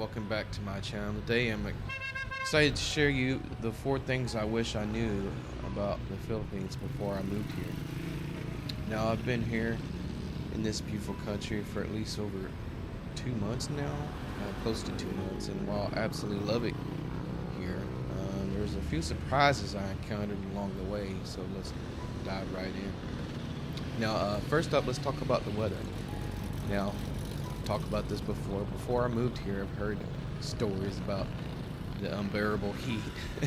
welcome back to my channel. Today I'm excited to share you the 4 things I wish I knew about the Philippines before I moved here. Now I've been here in this beautiful country for at least over 2 months now, close to 2 months, and while I absolutely love it here, there's a few surprises I encountered along the way, so let's dive right in. Now, first up, let's talk about the weather. Now, talked about this before. Before I moved here, I've heard stories about the unbearable heat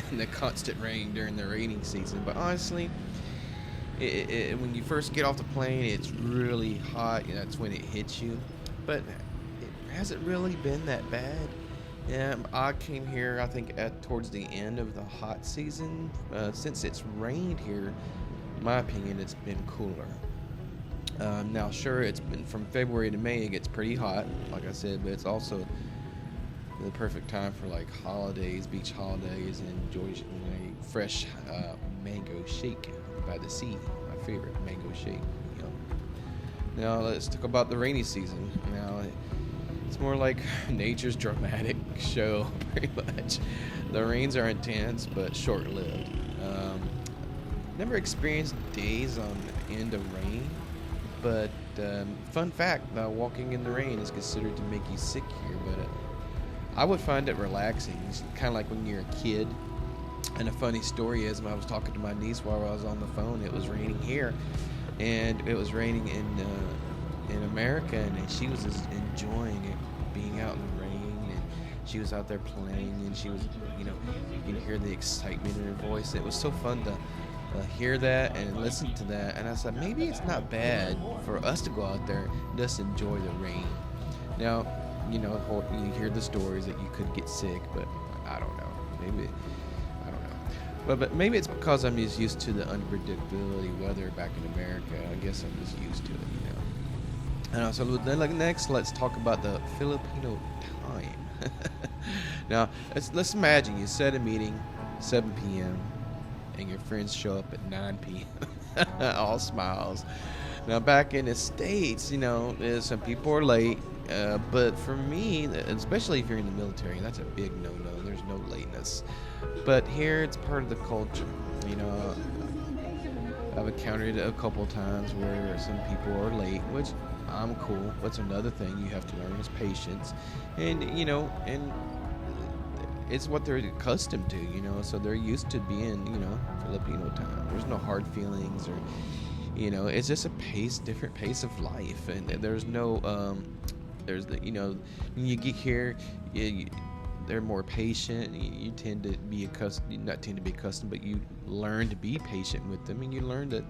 and the constant rain during the rainy season. But honestly, when you first get off the plane, it's really hot. That's when it hits you. But it hasn't really been that bad. Yeah, I came here, I think, towards the end of the hot season. Since it's rained here, in my opinion, it's been cooler. Now, sure, it's been from February to May. It gets pretty hot, like I said, but it's also the perfect time for like holidays, beach holidays, and enjoy a fresh mango shake by the sea. My favorite mango shake. You know. Now, let's talk about the rainy season. Now, it's more like nature's dramatic show, pretty much. The rains are intense, but short-lived. Never experienced days on end of rain. But fun fact, walking in the rain is considered to make you sick here, but I would find it relaxing. It's kind of like when you're a kid. And a funny story is, when I was talking to my niece while I was on the phone, it was raining here, and it was raining in America, and she was just enjoying it, being out in the rain, and she was out there playing, and she was, you can hear the excitement in her voice. It was so fun to hear that and listen to that, and I said maybe it's not bad for us to go out there and just enjoy the rain. Now, you hear the stories that you could get sick, but I don't know. Maybe I don't know. But maybe it's because I'm just used to the unpredictability weather back in America. I guess I'm just used to it, And so then, next, let's talk about the Filipino time. Now, let's imagine you set a meeting 7 p.m. and your friends show up at 9 p.m. all smiles. Now, back in the States, some people are late, but for me, especially if you're in the military, that's a big no-no. There's no lateness. But here, it's part of the culture. I've encountered it a couple times where some people are late, which I'm cool. What's another thing you have to learn is patience, and it's what they're accustomed to, so they're used to being, Filipino time. There's no hard feelings or, it's just a different pace of life. And there's no, when you get here, they're more patient. You tend to be accustomed, but you learn to be patient with them, and you learn that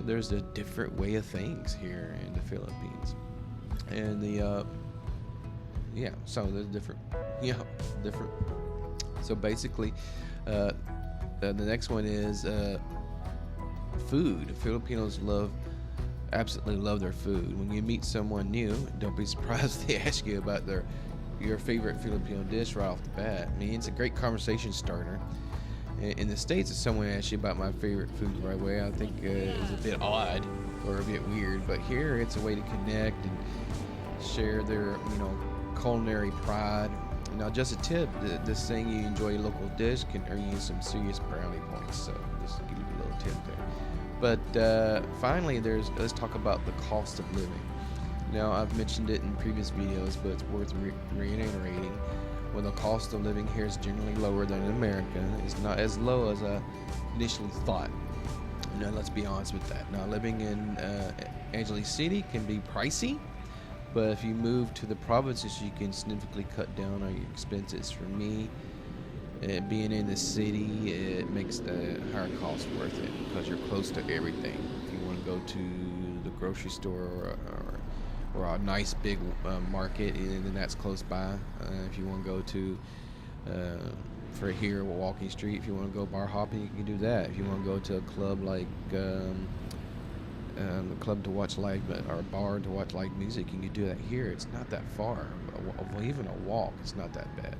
there's a different way of things here in the Philippines. And so there's different. So basically, the next one is food. Filipinos absolutely love their food. When you meet someone new, don't be surprised if they ask you about your favorite Filipino dish right off the bat. I mean, it's a great conversation starter. In the States, if someone asks you about my favorite food right away, I think is a bit odd or a bit weird. But here, it's a way to connect and share their, culinary pride. Now, just a tip, this saying you enjoy a local dish can earn you some serious brownie points, so just to give you a little tip there. But finally, let's talk about the cost of living. Now, I've mentioned it in previous videos, but it's worth reiterating. When the cost of living here is generally lower than in America, it's not as low as I initially thought. Now, let's be honest with that. Now, living in Angeles City can be pricey, but if you move to the provinces, you can significantly cut down on your expenses. For me, being in the city, it makes the higher cost worth it because you're close to everything. If you want to go to the grocery store or a nice big market, and then that's close by. If you want to go to for here, Walking Street, if you want to go bar hopping, you can do that. If you want to go to a club like a club to watch live, or a bar to watch live music, you can do that here. It's not that far. Even a walk, it's not that bad.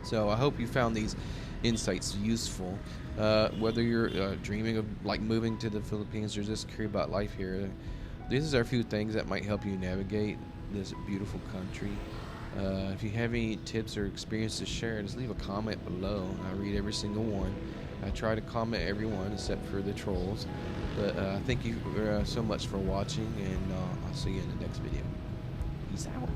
So I hope you found these insights useful. Whether you're dreaming of moving to the Philippines or just curious about life here, these are a few things that might help you navigate this beautiful country. If you have any tips or experience to share, just leave a comment below. I read every single one. I try to comment every one except for the trolls. But thank you so much for watching, and I'll see you in the next video. Peace out.